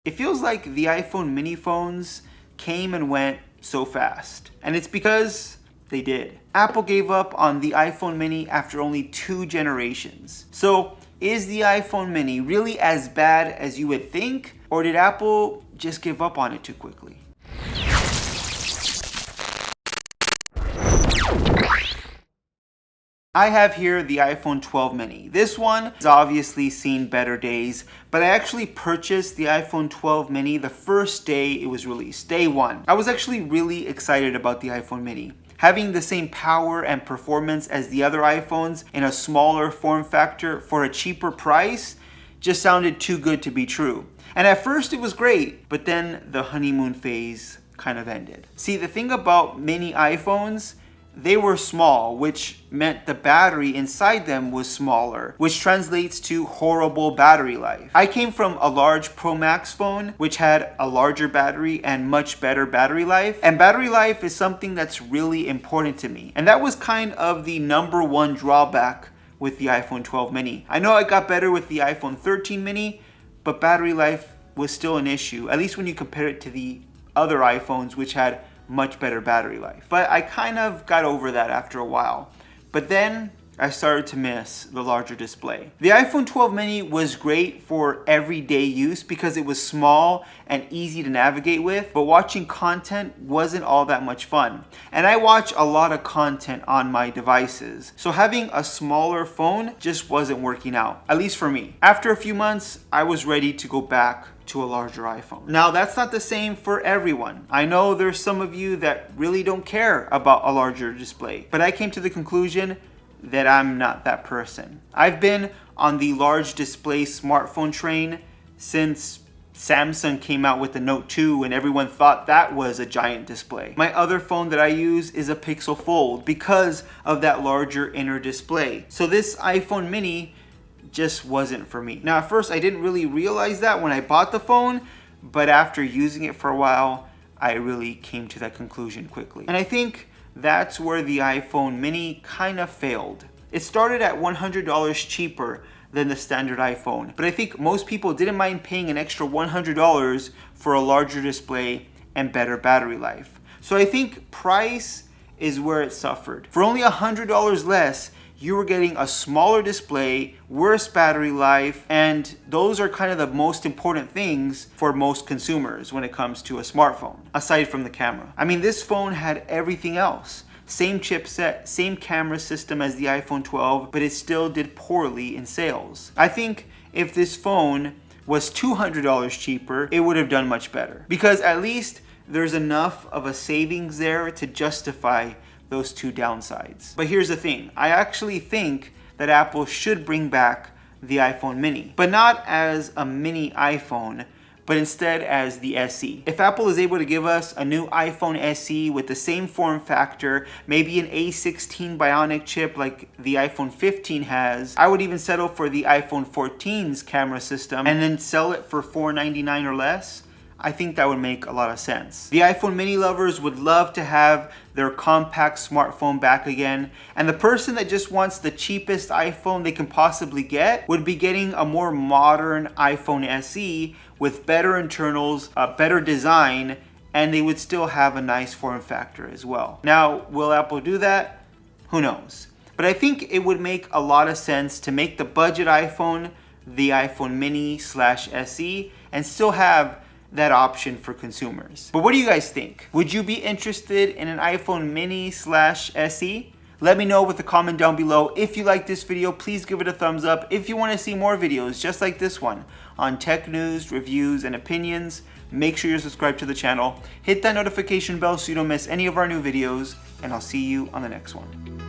It feels like the iPhone mini phones came and went so fast. And it's because they did. Apple gave up on the iPhone mini after only 2 generations. So is the iPhone mini really as bad as you would think? Or did Apple just give up on it too quickly? I have here the iPhone 12 mini. This one has obviously seen better days, but I actually purchased the iPhone 12 mini the first day it was released, day one. I was actually really excited about the iPhone mini. Having the same power and performance as the other iPhones in a smaller form factor for a cheaper price just sounded too good to be true. And at first it was great, but then the honeymoon phase kind of ended. See, the thing about mini iPhones, they were small, which meant the battery inside them was smaller, which translates to horrible battery life. I came from a large Pro Max phone, which had a larger battery and much better battery life. And battery life is something that's really important to me. And that was kind of the #1 drawback with the iPhone 12 mini. I know it got better with the iPhone 13 mini, but battery life was still an issue, at least when you compare it to the other iPhones, which had much better battery life. But I kind of got over that after a while. But then I started to miss the larger display. The iPhone 12 mini was great for everyday use because it was small and easy to navigate with, but watching content wasn't all that much fun. And I watch a lot of content on my devices, so having a smaller phone just wasn't working out, at least for me. After a few months, I was ready to go back to a larger iPhone. Now, that's not the same for everyone. I know there's some of you that really don't care about a larger display, but I came to the conclusion that I'm not that person. I've been on the large display smartphone train since Samsung came out with the Note 2 and everyone thought that was a giant display. My other phone that I use is a Pixel Fold because of that larger inner display. So this iPhone mini just wasn't for me. Now at first I didn't really realize that when I bought the phone, but after using it for a while, I really came to that conclusion quickly. And I think that's where the iPhone mini kind of failed. It started at $100 cheaper than the standard iPhone, but I think most people didn't mind paying an extra $100 for a larger display and better battery life. So I think price is where it suffered. For only $100 less, you were getting a smaller display, worse battery life, and those are kind of the most important things for most consumers when it comes to a smartphone, aside from the camera. I mean, this phone had everything else. Same chipset, same camera system as the iPhone 12, but it still did poorly in sales. I think if this phone was $200 cheaper, it would have done much better, because at least there's enough of a savings there to justify those 2 downsides. But here's the thing, I actually think that Apple should bring back the iPhone mini, but not as a mini iPhone, but instead as the SE. If Apple is able to give us a new iPhone SE with the same form factor, maybe an A16 Bionic chip like the iPhone 15 has, I would even settle for the iPhone 14's camera system and then sell it for $499 or less. I think that would make a lot of sense. The iPhone mini lovers would love to have their compact smartphone back again, and the person that just wants the cheapest iPhone they can possibly get would be getting a more modern iPhone SE with better internals, a better design, and they would still have a nice form factor as well. Now, will Apple do that? Who knows? But I think it would make a lot of sense to make the budget iPhone the iPhone mini/SE and still have that option for consumers. But what do you guys think? Would you be interested in an iPhone mini/SE? Let me know with a comment down below. If you like this video, please give it a thumbs up. If you want to see more videos just like this one on tech news, reviews, and opinions, make sure you're subscribed to the channel. Hit that notification bell so you don't miss any of our new videos, and I'll see you on the next one.